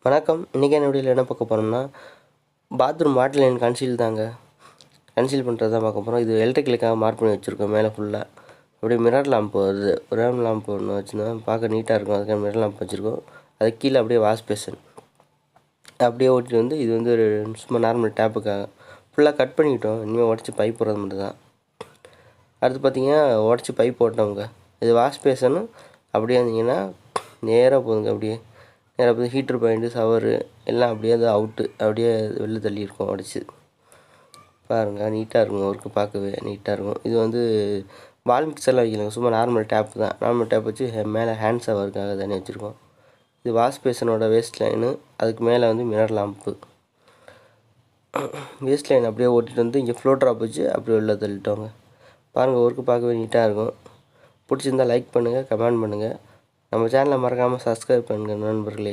வணக்கம். இன்றைக்கி என்ன வீடியோவில் என்ன பார்க்க போகிறோம்னா, பாத்ரூம் வாட்டர் லைன் கன்சீல் பண்ணுறது தான் பார்க்க போகிறோம். இது எலக்ட்ரிக்கலுக்காக மார்க் பண்ணி வச்சுருக்கோம். மேலே ஃபுல்லாக அப்படியே மிரர் லாம்ப் வருது. மிரர் லாம்ப் ஒன்று வச்சுருந்தா பார்க்க நீட்டாக இருக்கும். அதுக்காக மிரர் லாம்ப் வச்சுருக்கோம். அது கீழே அப்படியே வாஷ் பேஷன் அப்படியே ஓட்டிட்டு வந்து இது வந்து ஒரு சும்மா நார்மல் டேப்புக்காக ஃபுல்லாக கட் பண்ணிக்கிட்டோம். இனிமேல் உடச்சி பைப் போடுறது மட்டும் தான். அடுத்து பார்த்தீங்கன்னா உடச்சி பைப் போட்டோங்க. இது வாஷ் பேஷனு அப்படியே இருந்தீங்கன்னா நேராக போகுதுங்க. அப்படியே நேராக போய் ஹீட்ரு பாயிண்ட்டு ஷவரு எல்லாம் அப்படியே அது அவுட்டு அப்படியே வெளில தள்ளியிருக்கும் உடச்சி. பாருங்கள், நீட்டாக இருக்கும். ஒர்க்கு பார்க்கவே நீட்டாக இருக்கும். இது வந்து வால் மிக்சர்லாம் வைக்கலங்க. சும்மா நார்மல் டேப் தான். நார்மல் டேப் வச்சு மேலே ஹேண்ட் ஷவருக்காக தானே வச்சுருக்கோம். இது வாஷ் பேஷனோட வேஸ்ட் லைனு. அதுக்கு மேலே வந்து மிரர் லாம்ப்பு. வேஸ்ட் லைன் அப்படியே ஓட்டிகிட்டு வந்து இங்கே ஃப்ளோ ட்ராப் வச்சு அப்படியே வெளில தள்ளிட்டோங்க. பாருங்கள், ஒர்க்கு பார்க்கவே நீட்டாக இருக்கும். பிடிச்சிருந்தால் லைக் பண்ணுங்கள், கமெண்ட் பண்ணுங்கள். நம்ம சேனலை மறக்காமல் சப்ஸ்கிரைப் பண்ணுங்கள் நண்பர்களே.